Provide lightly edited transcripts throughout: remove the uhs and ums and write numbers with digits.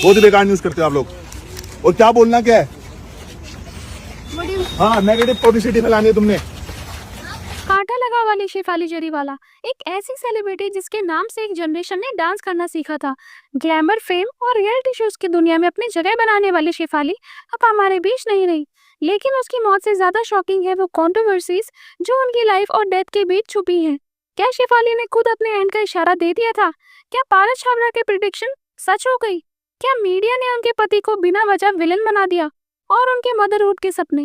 बहुत ही बेकार न्यूज करते हो आप लोग। और क्या बोलना क्या है? हाँ, नेगेटिव पब्लिसिटी फैलानी है तुमने। कांटा लगा वाली शेफाली जरीवाला एक ऐसी सेलिब्रिटी जिसके नाम से एक जनरेशन ने डांस करना सीखा था। ग्लैमर, फेम और रियलिटी शोज की दुनिया में अपनी जगह बनाने वाली शेफाली अब हमारे बीच नहीं रही। लेकिन उसकी मौत से ज्यादा शॉकिंग है वो कंट्रोवर्सीज जो उनकी लाइफ और डेथ के बीच छुपी हैं। क्या शेफाली ने खुद अपने एंड का इशारा दे दिया था? क्या पारस छाबड़ा के प्रिडिक्शन सच हो गई? क्या मीडिया ने उनके पति को बिना वजह विलन बना दिया? और उनके मदरहुड के सपने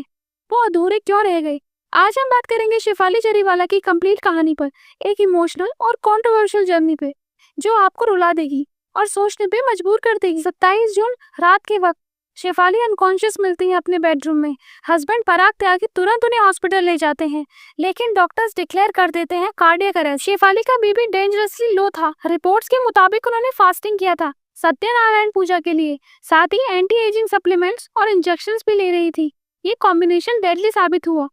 वो अधूरे क्यों रह गए? आज हम बात करेंगे शेफाली जरीवाला की कंप्लीट कहानी पर, एक इमोशनल और कंट्रोवर्शियल जर्नी पे जो आपको रुला देगी और सोचने पे मजबूर कर देगी। 27 जून रात के वक्त शेफाली अनकॉन्शियस मिलती है अपने बेडरूम में। हस्बैंड पराग त्यागी तुरंत उन्हें हॉस्पिटल ले जाते हैं, लेकिन डॉक्टर्स डिक्लेयर कर देते हैं कार्डियक अरेस्ट। शेफाली का बीपी डेंजरसली लो था। रिपोर्ट्स के मुताबिक उन्होंने फास्टिंग किया था सत्यनारायण पूजा के लिए, साथ ही एंटी एजिंग सप्लीमेंट्स और इंजेक्शंस भी ले रही थी। ये कॉम्बिनेशन डेडली साबित हुआ।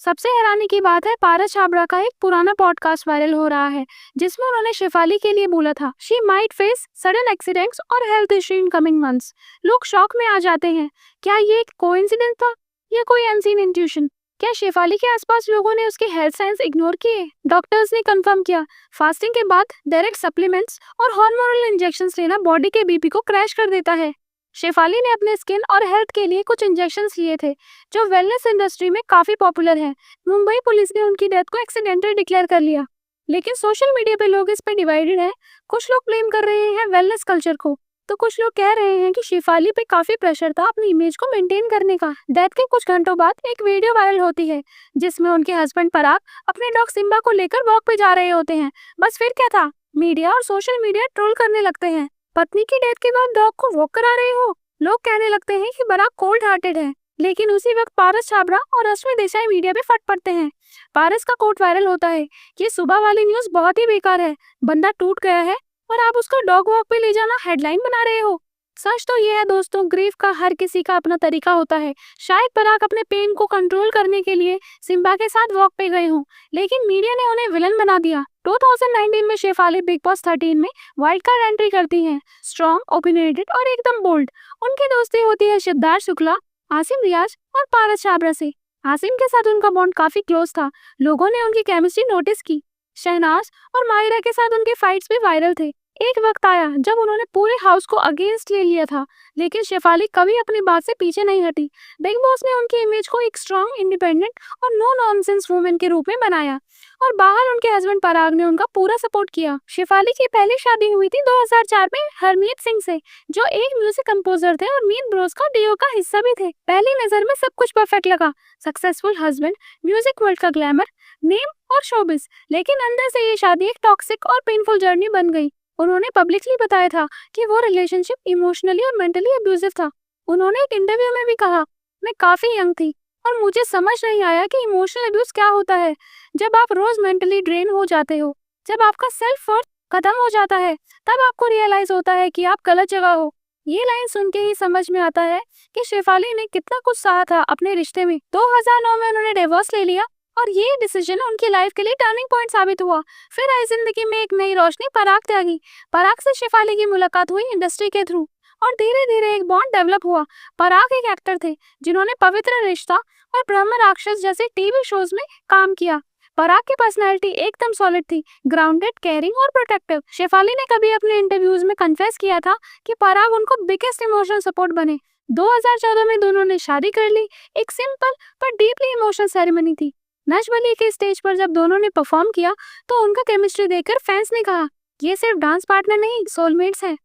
सबसे हैरानी की बात है, पारस छाबड़ा का एक पुराना पॉडकास्ट वायरल हो रहा है जिसमें उन्होंने शेफाली के लिए बोला था she might face sudden accidents और health issue in coming months. लोग शॉक में आ जाते हैं। क्या ये एक कोइंसिडेंस था या कोई अनसीन इंट्यूशन? क्या शेफाली के आसपास लोगों ने उसके हेल्थ साइंस इग्नोर किए? डॉक्टर्स ने कंफर्म किया फास्टिंग के बाद डायरेक्ट सप्लीमेंट्स और हार्मोनल इंजेक्शंस लेना बॉडी के बीपी को क्रैश कर देता है। शेफाली ने अपने स्किन और हेल्थ के लिए कुछ इंजेक्शंस लिए थे जो वेलनेस इंडस्ट्री में काफी पॉपुलर है। मुंबई पुलिस ने उनकी डेथ को एक्सीडेंटल डिक्लेयर कर लिया, लेकिन सोशल मीडिया पे लोग इस पे डिवाइडेड हैं। कुछ लोग ब्लेम कर रहे हैं वेलनेस कल्चर को, तो कुछ लोग कह रहे हैं कि शेफाली पे काफी प्रेशर था अपनी इमेज को मेंटेन करने का। डेथ के कुछ घंटों बाद एक वीडियो वायरल होती है जिसमें उनके हस्बैंड पराग अपने डॉग सिम्बा को लेकर वॉक पे जा रहे होते हैं। बस फिर क्या था, मीडिया और सोशल मीडिया ट्रोल करने लगते हैं, पत्नी की डेथ के बाद डॉग को वॉक करा रहे हो। लोग कहने लगते हैं कि पराग कोल्ड हार्टेड है, लेकिन उसी वक्त पारस छाबड़ा और रश्मि देसाई मीडिया पे फट पड़ते हैं। पारस का कोट वायरल होता है, ये सुबह वाली न्यूज बहुत ही बेकार है, बंदा टूट गया है और आप उसको डॉग वॉक पे ले जाना हेडलाइन बना रहे हो। सच तो ये है दोस्तों, ग्रीफ का हर किसी का अपना तरीका होता है। शायद पराग अपने पेन को कंट्रोल करने के लिए सिम्बा के साथ वॉक पे गए हों, लेकिन मीडिया ने उन्हें विलन बना दिया। 2019 में शेफाली बिग बॉस 13 में वाइल्ड कार्ड एंट्री करती हैं। स्ट्रॉन्ग, ओपिनियनेटेड और एकदम बोल्ड। उनकी दोस्ती होती है सिद्धार्थ शुक्ला, आसिम रियाज और पारस छाबड़ा से। आसिम के साथ उनका बॉन्ड काफी क्लोज था, लोगों ने उनकी केमिस्ट्री नोटिस की। शहनाज और माहिरा के साथ उनके फाइट्स भी वायरल थे। एक वक्त आया जब उन्होंने पूरे हाउस को अगेंस्ट ले लिया था, लेकिन शेफाली कभी अपनी बात से पीछे नहीं हटी। बिग बॉस ने उनकी इमेज को एक स्ट्रॉन्ग, इंडिपेंडेंट और नो नॉनसेंस वुमेन के रूप में बनाया और बाहर उनके हस्बैंड पराग ने उनका पूरा सपोर्ट किया। शेफाली की पहली शादी हुई थी 2004 में हरमीत सिंह से, जो एक म्यूजिक कंपोजर थे और मीत ब्रोस का डीओ का हिस्सा भी थे। पहली नजर में सब कुछ परफेक्ट लगा, सक्सेसफुल हस्बैंड, म्यूजिक वर्ल्ड का ग्लैमर, नेम और शोबिस। लेकिन अंदर से ये शादी एक टॉक्सिक और पेनफुल जर्नी बन गई। उन्होंने पब्लिकली बताया था कि वो रिलेशनशिप इमोशनली और मेंटली अब्यूजिव था। उन्होंने एक इंटरव्यू में भी कहा, मैं काफी यंग थी और मुझे समझ नहीं आया कि इमोशनल अब्यूज क्या होता है। जब आप रोज मेंटली ड्रेन हो जाते हो, जब आपका सेल्फ वर्थ खत्म हो जाता है, तब आपको रियलाइज होता है कि आप गलत जगह हो। ये लाइन सुन के ही समझ में आता है कि शेफाली ने कितना कुछ सहा था अपने रिश्ते में। 2009 में उन्होंने डिवोर्स ले लिया और ये डिसीजन उनकी लाइफ के लिए टर्निंग पॉइंट साबित हुआ। फिर आई जिंदगी में एक नई रोशनी, पराग त्यागी। पराग से शेफाली की मुलाकात हुई इंडस्ट्री के थ्रू और धीरे धीरे एक बॉन्ड डेवलप हुआ। पराग एक एक्टर थे जिन्होंने पवित्र रिश्ता और ब्रह्म राक्षस जैसे टीवी शोज में काम किया। पराग की पर्सनैलिटी एकदम सॉलिड थी, ग्राउंडेड, केयरिंग और प्रोटेक्टिव। शेफाली ने कभी अपने इंटरव्यूज में कन्फेस किया था कि पराग उनको बिगेस्ट इमोशनल सपोर्ट बने। 2014 में दोनों ने शादी कर ली। एक सिंपल पर डीपली इमोशनल सेरेमनी थी। नच बली के स्टेज पर जब दोनों ने परफॉर्म किया तो उनका केमिस्ट्री देखकर फैंस ने कहा, ये सिर्फ डांस पार्टनर नहीं, सोलमेट्स हैं।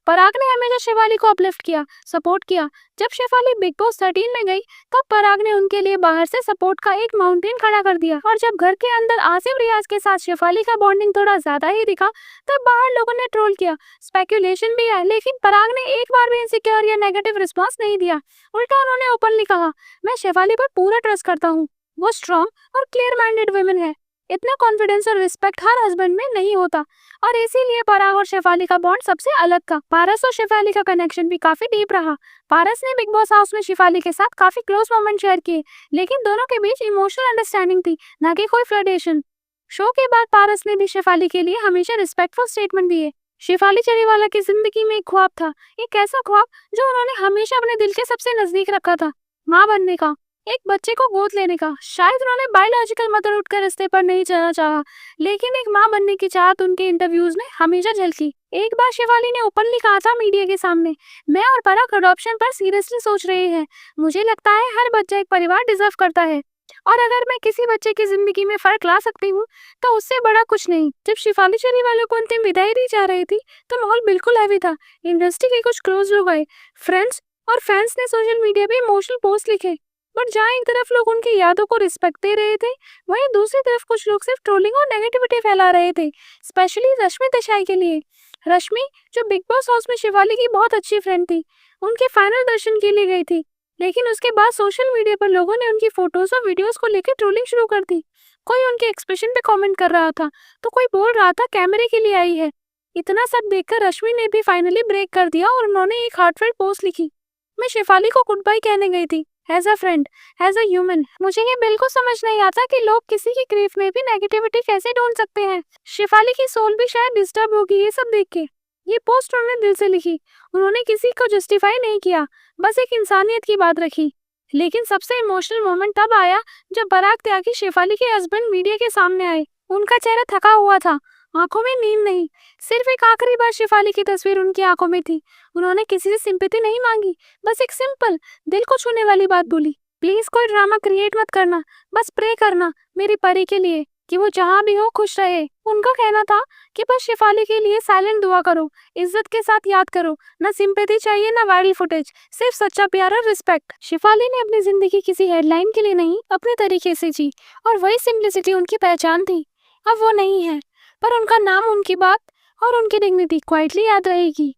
पराग ने हमेशा शेफाली को अपलिफ्ट किया, सपोर्ट किया। जब शेफाली बिग बॉस 13 में गई तब पराग ने उनके लिए बाहर से सपोर्ट का एक माउंटेन खड़ा कर दिया, और जब घर के अंदर आसिफ रियाज के साथ शेफाली का बॉन्डिंग थोड़ा ज्यादा ही दिखा तब बाहर लोगों ने ट्रोल किया, स्पेकुलेशन भी है, लेकिन पराग ने एक बार भी इनसिक्योर या नेगेटिव रिस्पॉन्स नहीं दिया। उल्टा उन्होंने ओपनली कहा, मैं शेफाली पर पूरा ट्रस्ट करता हूँ, वो स्ट्रॉन्ग और क्लियर माइंडेड वुमेन है। इतना कॉन्फिडेंस और रिस्पेक्ट हर हस्बैंड में नहीं होता, और इसीलिए पराग और शेफाली का बॉन्ड सबसे अलग था। पारस और शेफाली का कनेक्शन भी काफी डीप रहा। पारस ने बिग बॉस हाउस में शेफाली के साथ काफी क्लोज मोमेंट शेयर किए, लेकिन दोनों के बीच इमोशनल अंडरस्टैंडिंग थी, ना कि कोई फ्लर्टेशन। शो के बाद पारस ने भी शेफाली के लिए हमेशा रिस्पेक्टफुल स्टेटमेंट दिए। शेफाली चरीवाला की जिंदगी में एक ख्वाब था, एक ऐसा ख्वाब जो उन्होंने हमेशा अपने दिल के सबसे नजदीक रखा था, माँ बनने का, एक बच्चे को गोद लेने का। शायद उन्होंने बायोलॉजिकल मदर उठकर रास्ते पर नहीं चलना चाहा, लेकिन एक माँ बनने की चाहत उनके इंटरव्यूज में हमेशा झलकी। एक बार शेफाली ने ओपनली कहा था मीडिया के सामने, मैं और पराग अडॉप्शन पर सीरियसली सोच रहे हैं। मुझे लगता है हर बच्चा एक परिवार डिजर्व करता है, और अगर मैं किसी बच्चे की जिंदगी में फर्क ला सकती हूँ तो उससे बड़ा कुछ नहीं। जब शेफाली चरीवाला को अंतिम विदाई दी जा रही थी तो माहौल बिल्कुल हैवी था। इंडस्ट्री के कुछ क्लोज लोग आए, फ्रेंड्स और फैंस ने सोशल मीडिया पे इमोशनल पोस्ट लिखे, बट जहाँ एक तरफ लोग उनकी यादों को रिस्पेक्ट दे रहे थे, वहीं दूसरी तरफ कुछ लोग सिर्फ ट्रोलिंग और नेगेटिविटी फैला रहे थे, स्पेशली रश्मि देसाई के लिए। रश्मि, जो बिग बॉस हाउस में शेफाली की बहुत अच्छी फ्रेंड थी, उनके फाइनल दर्शन के लिए गई थी, लेकिन उसके बाद सोशल मीडिया पर लोगों ने उनकी फोटोज और वीडियोस को लेकर ट्रोलिंग शुरू कर दी। कोई उनके एक्सप्रेशन पे कमेंट कर रहा था, तो कोई बोल रहा था कैमरे के लिए आई है। इतना सब देखकर रश्मि ने भी फाइनली ब्रेक कर दिया और उन्होंने एक हार्टफेल्ट पोस्ट लिखी, मैं शेफाली को गुड बाय कहने गई थी, as a friend, as a human. मुझे ये बिल्कुल समझ नहीं आता कि लोग किसी की ग्रीफ में भी नेगेटिविटी कैसे ढूंढ सकते हैं। शेफाली की सोल भी शायद डिस्टर्ब होगी ये सब देख के। ये पोस्ट उन्होंने दिल से लिखी, उन्होंने किसी को जस्टिफाई नहीं किया, बस एक इंसानियत की बात रखी। लेकिन सबसे इमोशनल मोमेंट तब आया जब पराग त्यागी शेफाली के हस्बैंड मीडिया के सामने आए। उनका चेहरा थका हुआ था, आंखों में नींद नहीं, सिर्फ एक आखिरी बार शेफाली की तस्वीर उनकी आंखों में थी। उन्होंने किसी से सिंपैथी नहीं मांगी, बस एक सिंपल दिल को छूने वाली बात बोली, प्लीज कोई ड्रामा क्रिएट मत करना, बस प्रे करना मेरी परी के लिए कि वो जहाँ भी हो खुश रहे। उनका कहना था कि बस शेफाली के लिए साइलेंट दुआ करो, इज्जत के साथ याद करो, ना सिंपैथी चाहिए ना वायरल फुटेज, सिर्फ सच्चा प्यार और रिस्पेक्ट। शेफाली ने अपनी जिंदगी किसी हेडलाइन के लिए नहीं, अपने तरीके से जी, और वही सिंप्लिसिटी उनकी पहचान थी। अब वो नहीं है, पर उनका नाम, उनकी बात और उनकी डिग्निटी क्वाइटली याद रहेगी।